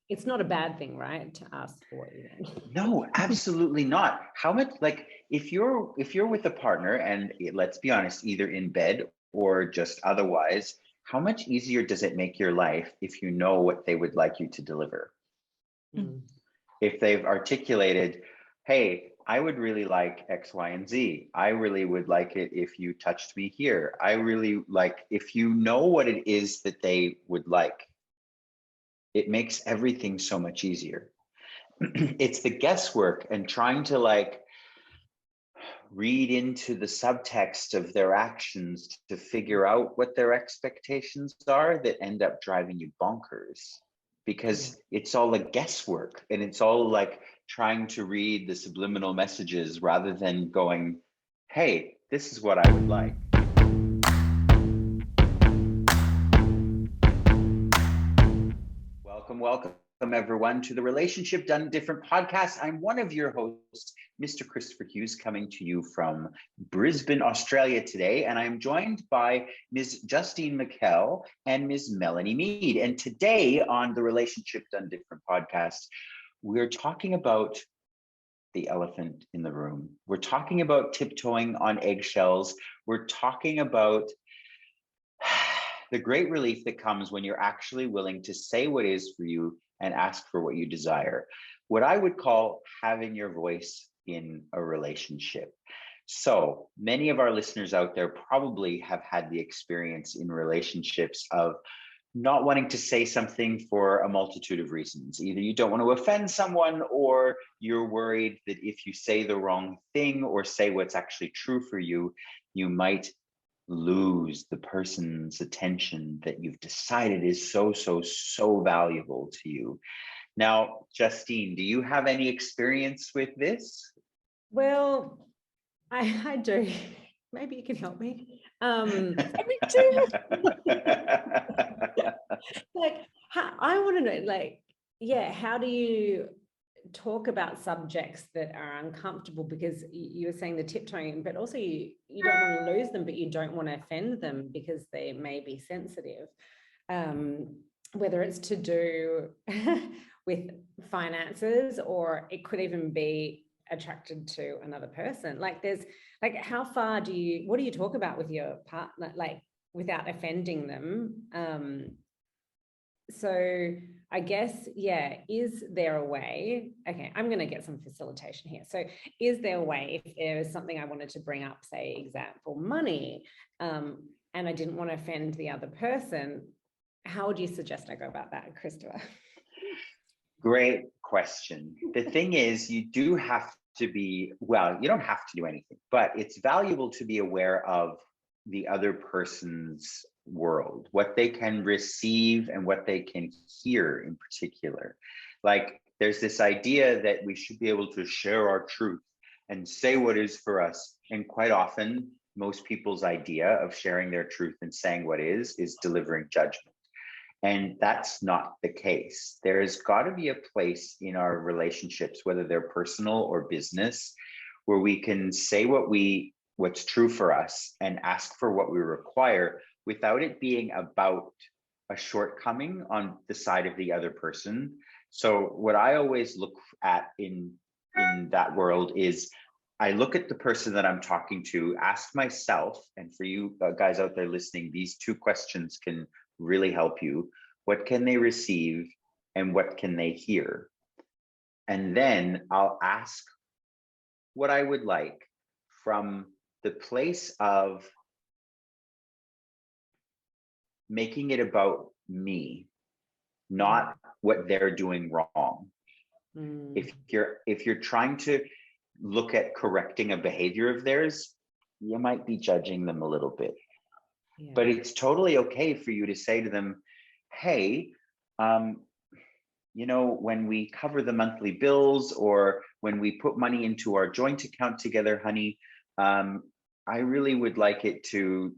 it's not a bad thing, right, to ask for what you want. No, absolutely not. How much, like, if you're with a partner and let's be honest, either in bed or just otherwise, how much easier does it make your life if you know what they would like you to deliver? If they've articulated, hey, I would really like X, Y, and Z. I really would like it if you touched me here. I really like, if you know what it is that they would like, it makes everything so much easier. It's the guesswork and trying to like read into the subtext of their actions to figure out what their expectations are that end up driving you bonkers, because it's all like guesswork and it's all like trying to read the subliminal messages rather than going, hey, this is what I would like. Welcome everyone to the Relationship Done Different podcast. I'm one of your hosts, Mr. Christopher Hughes, coming to you from Brisbane, Australia today. And I'm joined by Ms. Justine McKell and Ms. Melanie Mead. And today on the Relationship Done Different podcast, we're talking about the elephant in the room. We're talking about tiptoeing on eggshells. We're talking about the great relief that comes when you're actually willing to say what is for you and ask for what you desire. What I would call having your voice in a relationship. So many of our listeners out there probably have had the experience in relationships of not wanting to say something for a multitude of reasons. Either you don't want to offend someone, or you're worried that if you say the wrong thing or say what's actually true for you, you might lose the person's attention that you've decided is so valuable to you. Now, Justine, do you have any experience with this? Well, I do. Maybe you can help me. Me too. Like, I want to know, like, how do you talk about subjects that are uncomfortable? Because you were saying the tiptoeing, but also you don't want to lose them, but you don't want to offend them because they may be sensitive. Whether it's to do with finances, or it could even be attracted to another person. Like, there's like, how far what do you talk about with your partner, like, without offending them? So I guess, is there a way? Okay, I'm going to get some facilitation here. So is there a way, if there is something I wanted to bring up, say, example, money, and I didn't want to offend the other person, how would you suggest I go about that, Christopher? Great question. The thing is, you do have to be, well, you don't have to do anything, but it's valuable to be aware of the other person's world, what they can receive and what they can hear in particular. Like, there's this idea that we should be able to share our truth and say what is for us. And quite often, most people's idea of sharing their truth and saying what is delivering judgment. And that's not the case. There's got to be a place in our relationships, whether they're personal or business, where we can say what's true for us and ask for what we require without it being about a shortcoming on the side of the other person. So what I always look at in that world is, I look at the person that I'm talking to, ask myself, and for you guys out there listening, these two questions can really help you. What can they receive and what can they hear? And then I'll ask what I would like from the place of making it about me, not what they're doing wrong. If you're trying to look at correcting a behavior of theirs, you might be judging them a little bit. But it's totally okay for you to say to them, hey, when we cover the monthly bills, or when we put money into our joint account together, honey, I really would like it to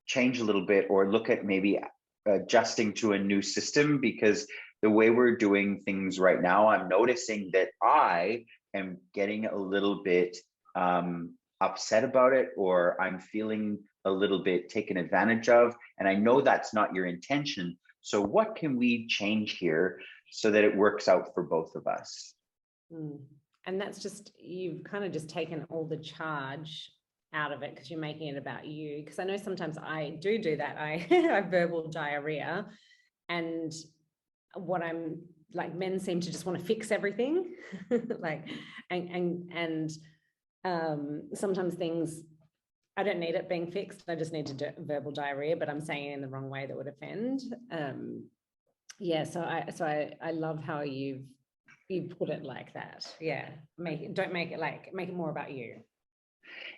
change a little bit, or look at maybe adjusting to a new system, because the way we're doing things right now, I'm noticing that I am getting a little bit upset about it, or I'm feeling a little bit taken advantage of, and I know that's not your intention. So what can we change here so that it works out for both of us. Mm. And that's just, you've kind of just taken all the charge out of it because you're making it about you. Because I know sometimes I do that. I have verbal diarrhea, and what I'm like, men seem to just want to fix everything, like, and sometimes things, I don't need it being fixed. I just need to do verbal diarrhea, but I'm saying it in the wrong way that would offend. Yeah, so I love how you put it like that. Yeah, don't make it like, make it more about you.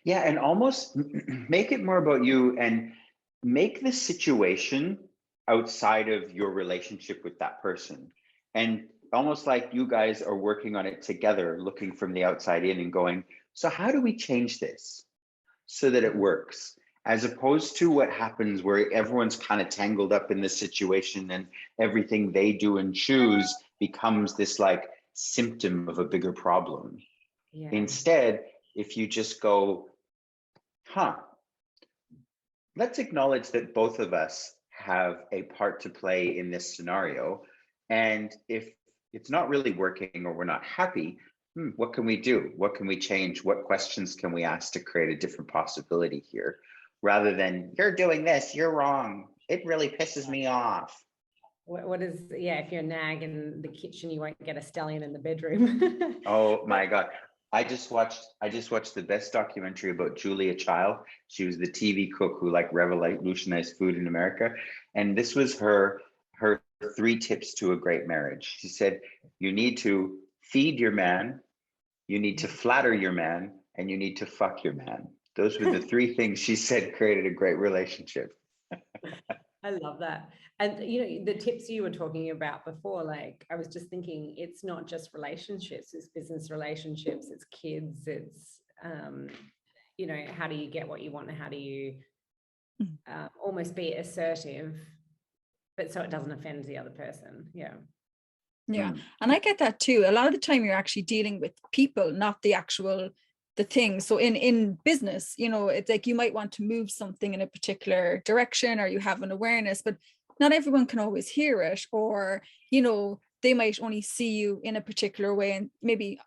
Yeah, and almost make it more about you, and make the situation outside of your relationship with that person. And almost like you guys are working on it together, looking from the outside in and going, so how do we change this so that it works? As opposed to what happens where everyone's kind of tangled up in this situation and everything they do and choose becomes this like symptom of a bigger problem. Yeah. Instead, if you just go, let's acknowledge that both of us have a part to play in this scenario. And if it's not really working or we're not happy, what can we do? What can we change? What questions can we ask to create a different possibility here? Rather than, you're doing this, you're wrong. It really pisses me off. What is, yeah, if you're a nag in the kitchen, you won't get a stallion in the bedroom. Oh my God. I just watched the best documentary about Julia Child. She was the TV cook who like revolutionized food in America. And this was her 3 tips to a great marriage. She said, you need to feed your man, you need to flatter your man, and you need to fuck your man. Those were the 3 things she said created a great relationship. I love that. And you know, the tips you were talking about before, like I was just thinking, it's not just relationships, it's business relationships, it's kids, it's you know, how do you get what you want, and how do you almost be assertive, but so it doesn't offend the other person. Yeah. And I get that too. A lot of the time you're actually dealing with people, not the thing. So in business, you know, it's like you might want to move something in a particular direction, or you have an awareness, but not everyone can always hear it, or, you know, they might only see you in a particular way and maybe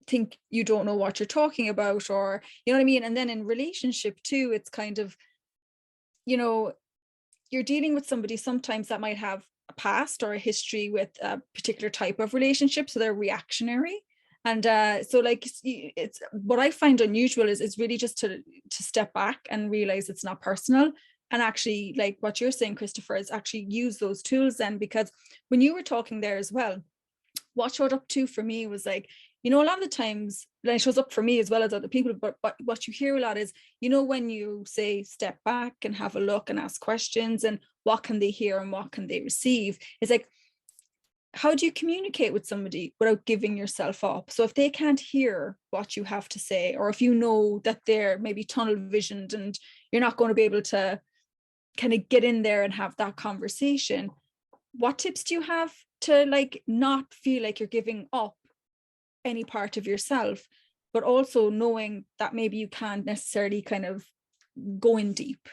think you don't know what you're talking about, or, you know what I mean? And then in relationship too, it's kind of, you know, you're dealing with somebody sometimes that might have a past or a history with a particular type of relationship, so they're reactionary. And so like, it's what I find unusual is really just to step back and realize it's not personal, and actually, like what you're saying, Christopher, is actually use those tools then. Because when you were talking there as well, what showed up too for me was like, you know, a lot of the times, and it shows up for me as well as other people, but what you hear a lot is, you know, when you say step back and have a look and ask questions, and what can they hear and what can they receive, it's like, how do you communicate with somebody without giving yourself up? So if they can't hear what you have to say, or if you know that they're maybe tunnel visioned and you're not going to be able to kind of get in there and have that conversation, what tips do you have to like not feel like you're giving up any part of yourself, but also knowing that maybe you can't necessarily kind of go in deep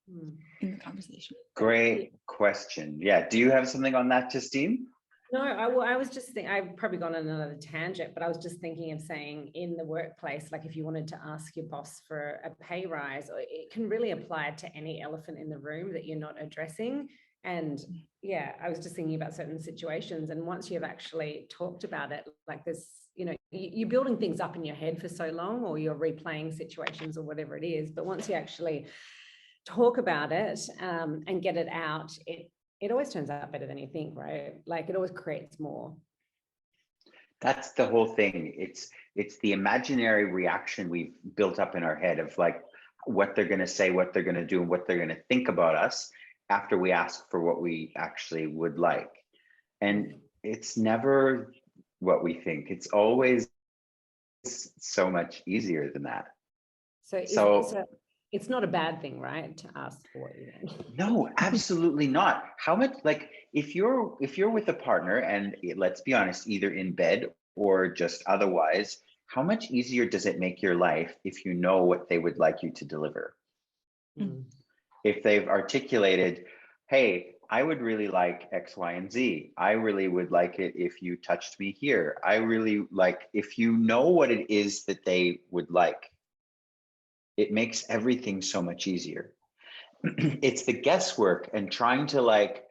in the conversation? Great question. Yeah. Do you have something on that, Justine? No, I was just thinking, I've probably gone on another tangent, but I was just thinking of saying in the workplace, like if you wanted to ask your boss for a pay rise, it can really apply to any elephant in the room that you're not addressing. And yeah, I was just thinking about certain situations. And once you've actually talked about it, like this, you know, you're building things up in your head for so long, or you're replaying situations or whatever it is. But once you actually talk about it and get it out, it always turns out better than you think, right? Like it always creates more. That's the whole thing. It's the imaginary reaction we've built up in our head of like what they're going to say, what they're going to do, and what they're going to think about us after we ask for what we actually would like. And it's never what we think. It's always so much easier than that. So it's not a bad thing, right, to ask for what you want? No, absolutely not. How much, like, if you're with a partner and let's be honest, either in bed or just otherwise, how much easier does it make your life if you know what they would like you to deliver? If they've articulated, hey, I would really like X, Y, and Z. I really would like it if you touched me here. I really like, if you know what it is that they would like, it makes everything so much easier. It's the guesswork and trying to like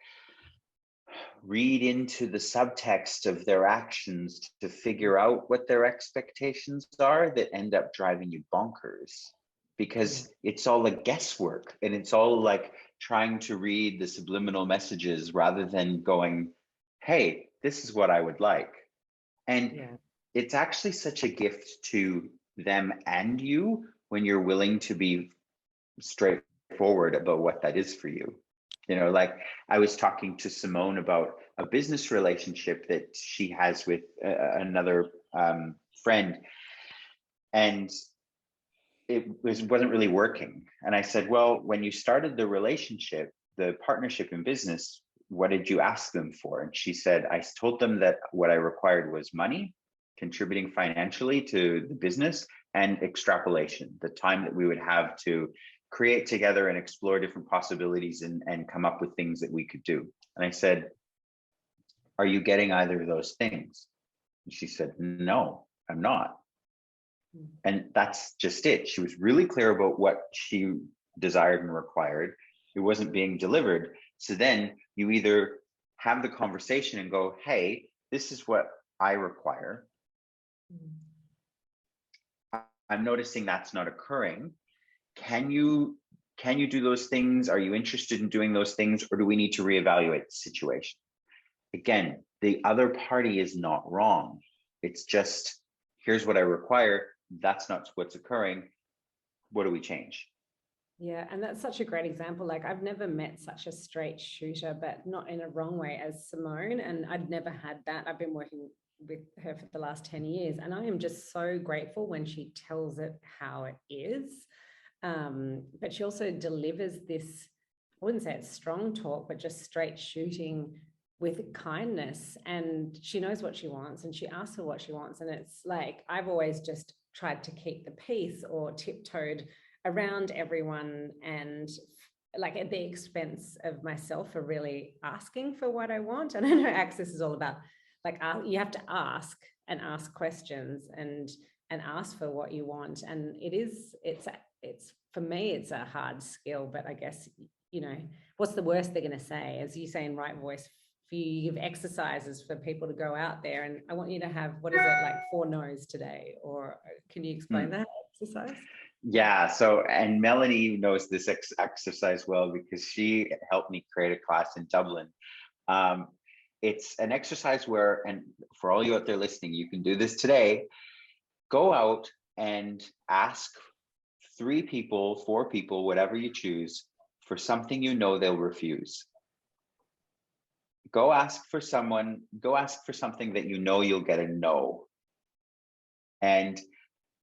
read into the subtext of their actions to figure out what their expectations are that end up driving you bonkers, because it's all like guesswork and it's all like trying to read the subliminal messages rather than going, hey, this is what I would like. And it's actually such a gift to them and you when you're willing to be straightforward about what that is for you. You know, like I was talking to Simone about a business relationship that she has with another friend, and wasn't really working. And I said, well, when you started the relationship, the partnership in business, what did you ask them for? And she said, I told them that what I required was money, contributing financially to the business, and extrapolation, the time that we would have to create together and explore different possibilities and come up with things that we could do. And I said, are you getting either of those things? And she said, no, I'm not. And that's just it. She was really clear about what she desired and required. It wasn't being delivered. So then you either have the conversation and go, hey, this is what I require. I'm noticing that's not occurring. Can you do those things? Are you interested in doing those things, or do we need to reevaluate the situation? Again, the other party is not wrong. It's just, here's what I require. That's not what's occurring. What do we change? Yeah, and that's such a great example. Like, I've never met such a straight shooter, but not in a wrong way, as Simone. And I'd never had that. I've been working with her for the last 10 years. And I am just so grateful when she tells it how it is. But she also delivers this, I wouldn't say it's strong talk, but just straight shooting with kindness. And she knows what she wants and she asks for what she wants. And it's like, I've always just tried to keep the peace or tiptoed around everyone, and like at the expense of myself for really asking for what I want. And I know Access is all about like, you have to ask and ask questions and ask for what you want. And it's for me, it's a hard skill, but I guess, you know, what's the worst they're going to say? As you say in Right Voice, for you give exercises for people to go out there, and I want you to have, what is it, like 4 no's today? Or can you explain that exercise? Yeah, so, and Melanie knows this exercise well because she helped me create a class in Dublin. It's an exercise where, and for all you out there listening, you can do this today. Go out and ask 3 people, 4 people, whatever you choose, for something you know they'll refuse. Go ask for something that you know you'll get a no. And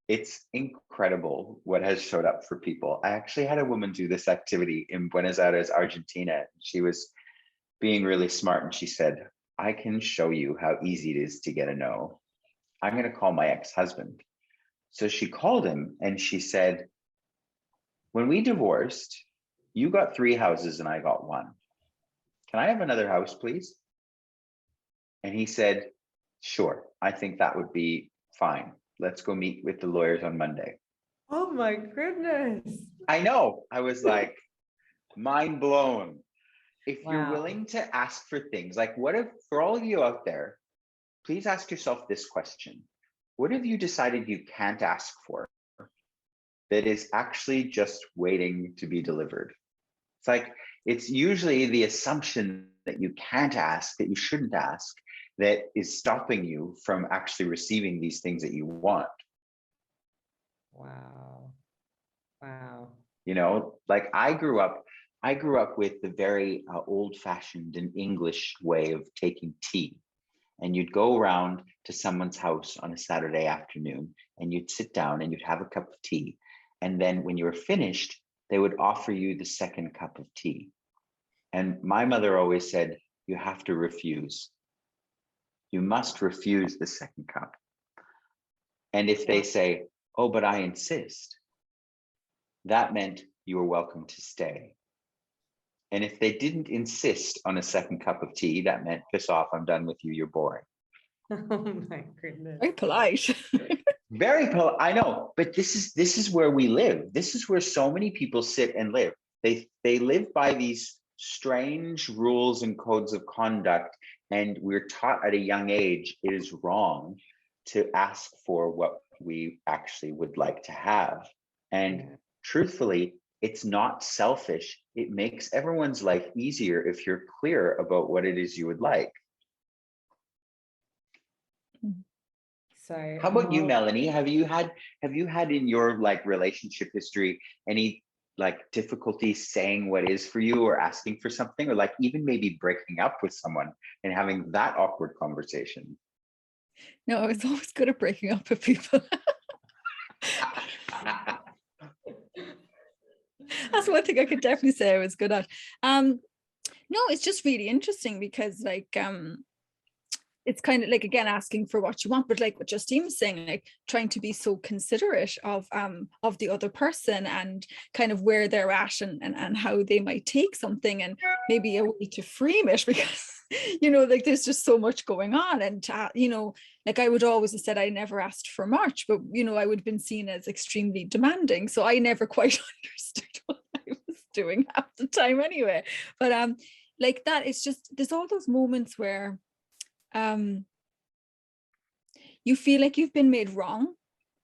it's incredible what has showed up for people. I actually had a woman do this activity in Buenos Aires, Argentina. She was being really smart and she said, I can show you how easy it is to get a no. I'm going to call my ex-husband. So she called him and she said, when we divorced, you got 3 houses and I got 1. Can I have another house, please? And he said, sure, I think that would be fine. Let's go meet with the lawyers on Monday. Oh my goodness. I know. I was like, mind blown. If Wow. you're willing to ask for things, like what if, for all of you out there, please ask yourself this question. What have you decided you can't ask for that is actually just waiting to be delivered? It's like, it's usually the assumption that you can't ask, that you shouldn't ask, that is stopping you from actually receiving these things that you want. Wow. Wow. You know, like I grew up with the very old-fashioned and English way of taking tea. And you'd go around to someone's house on a Saturday afternoon and you'd sit down and you'd have a cup of tea. And then when you were finished, they would offer you the second cup of tea. And my mother always said, you have to refuse. You must refuse the second cup. And if they say, oh, but I insist, that meant you were welcome to stay. And if they didn't insist on a second cup of tea, that meant piss off, I'm done with you, you're boring. Oh my goodness. Very polite. Very I know, but this is where we live. This is where so many people sit and live. They live by these strange rules and codes of conduct, and we're taught at a young age it is wrong to ask for what we actually would like to have. And truthfully, it's not selfish. It makes everyone's life easier if you're clear about what it is you would like. So how about you, Melanie? Have you had in your like relationship history any like difficulty saying what is for you or asking for something, or like even maybe breaking up with someone and having that awkward conversation? No, I was always good at breaking up with people. That's one thing I could definitely say I was good at. No, it's just really interesting because like it's kind of like, again, asking for what you want, but like what Justine was saying, like trying to be so considerate of the other person and kind of where they're at and how they might take something, and maybe a way to frame it, because you know, like there's just so much going on. And you know, like I would always have said I never asked for much, but you know, I would have been seen as extremely demanding, so I never quite understood what I was doing half the time anyway. But like that, it's just, there's all those moments where you feel like you've been made wrong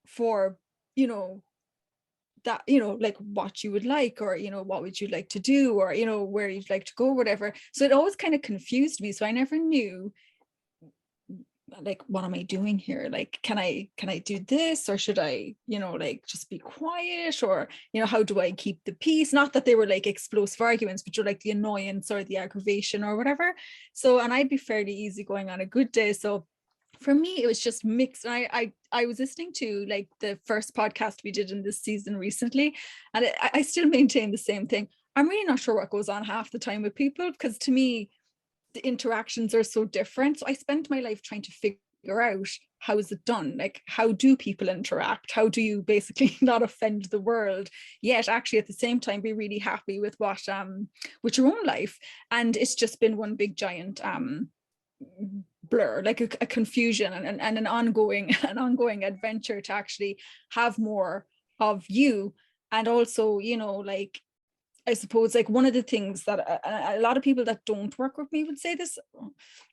for, you know, that, you know, like what you would like, or, you know, what would you like to do, or, you know, where you'd like to go, whatever. So it always kind of confused me. So I never knew, like, what am I doing here? Like, can I do this, or should I, you know, like just be quiet, or, you know, how do I keep the peace? Not that they were like explosive arguments, but you're like the annoyance or the aggravation or whatever. So, and I'd be fairly easygoing on a good day. So for me, it was just mixed. I was listening to like the first podcast we did in this season recently, and I still maintain the same thing. I'm really not sure what goes on half the time with people, because to me, the interactions are so different. So I spent my life trying to figure out, how is it done? Like, how do people interact? How do you basically not offend the world, yet actually at the same time be really happy with what with your own life? And it's just been one big giant blur, like a confusion and an ongoing adventure to actually have more of you. And also, you know, like I suppose like one of the things that a lot of people that don't work with me would say this,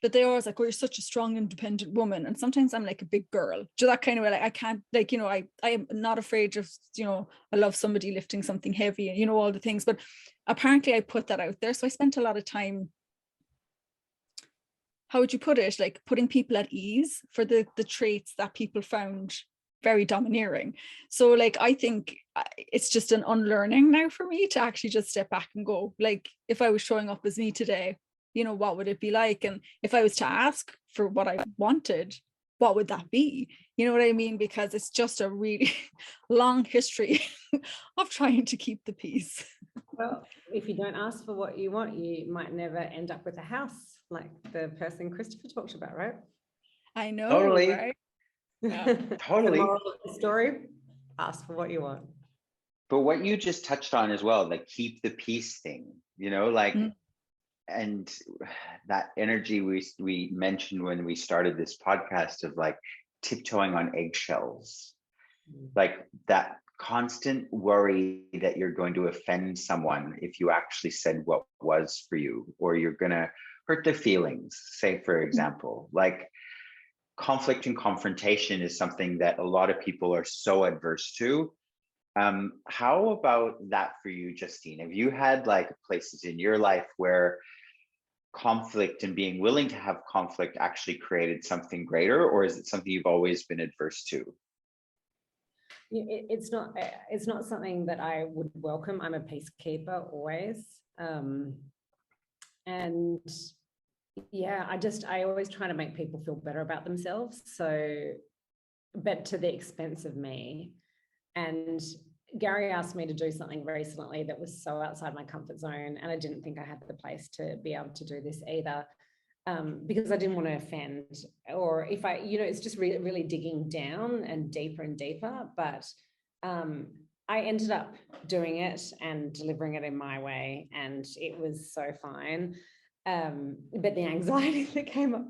that they're always like, oh, you're such a strong, independent woman. And sometimes I'm like a big girl. Do that kind of way. Like I can't, like, you know, I am not afraid of, you know, I love somebody lifting something heavy and, you know, all the things. But apparently I put that out there. So I spent a lot of time, how would you put it, like putting people at ease for the traits that people found very domineering. So like I think it's just an unlearning now for me to actually just step back and go, like, if I was showing up as me today, you know, what would it be like? And if I was to ask for what I wanted, what would that be? You know what I mean? Because it's just a really long history of trying to keep the peace. Well, if you don't ask for what you want, you might never end up with a house like the person Christopher talked about, right? I know, Totally. right? Yeah. Totally. The moral of the story, ask for what you want. But what you just touched on as well, like keep the peace thing, you know, like, and that energy we mentioned when we started this podcast of like tiptoeing on eggshells, like that constant worry that you're going to offend someone if you actually said what was for you, or you're going to hurt their feelings, say, for example. Like conflict and confrontation is something that a lot of people are so adverse to. How about that for you, Justine? Have you had like places in your life where conflict and being willing to have conflict actually created something greater, or is it something you've always been adverse to? It's not something that I would welcome. I'm a peacekeeper always. And yeah, I always try to make people feel better about themselves. So, but to the expense of me. And Gary asked me to do something recently that was so outside my comfort zone, and I didn't think I had the place to be able to do this either, because I didn't want to offend, or if I, you know, it's just really, really digging down and deeper. But I ended up doing it and delivering it in my way, and it was so fine. But the anxiety that came up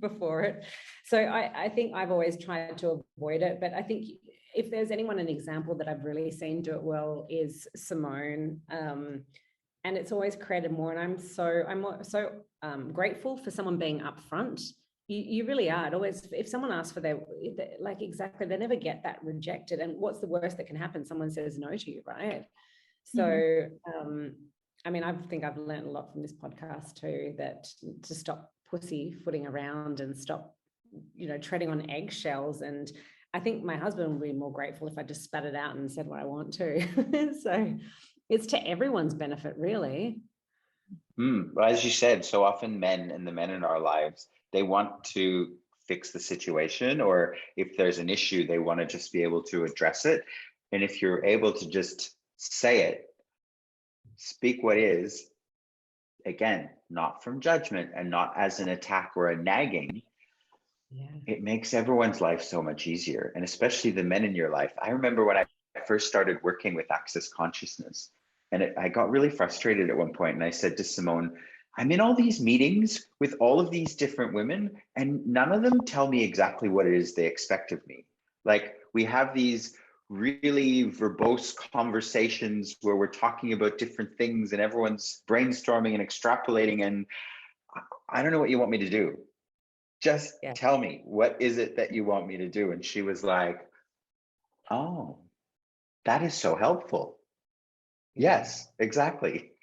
before it. So I think I've always tried to avoid it. But I think if there's anyone, an example that I've really seen do it well is Simone. And it's always created more. And I'm so grateful for someone being upfront. You really are. It always, if someone asks for their, like, exactly, they never get that rejected. And what's the worst that can happen? Someone says no to you, right? So, I mean, I think I've learned a lot from this podcast too, that to stop pussyfooting around and stop, treading on eggshells. And I think my husband would be more grateful if I just spat it out and said what I want to. So it's to everyone's benefit, really. Well, as you said, so often men and the men in our lives, they want to fix the situation, or if there's an issue, they want to just be able to address it. And if you're able to just say it, speak what is, again, not from judgment and not as an attack or a nagging, it makes everyone's life so much easier. And especially the men in your life. I remember when I first started working with Access Consciousness, and I got really frustrated at one point, and I said to Simone, I'm in all these meetings with all of these different women, and none of them tell me exactly what it is they expect of me. Like, we have these really verbose conversations where we're talking about different things and everyone's brainstorming and extrapolating, and I don't know what you want me to do. Just tell me, what is it that you want me to do? And she was like, oh, that is so helpful. Yes, exactly.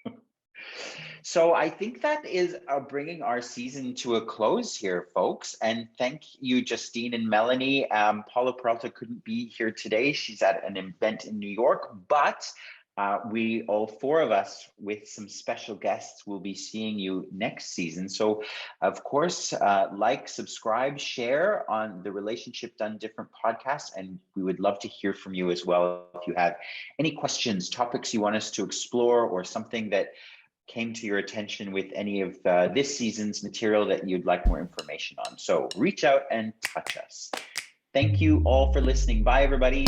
So I think that is bringing our season to a close here, folks. And thank you, Justine and Melanie. Paula Peralta couldn't be here today. She's at an event in New York, but we, all four of us, with some special guests, will be seeing you next season. So, of course, like, subscribe, share on the Relationship Done Different podcast, and we would love to hear from you as well. If you have any questions, topics you want us to explore, or something that came to your attention with any of this season's material that you'd like more information on. So reach out and touch us. Thank you all for listening. Bye, everybody.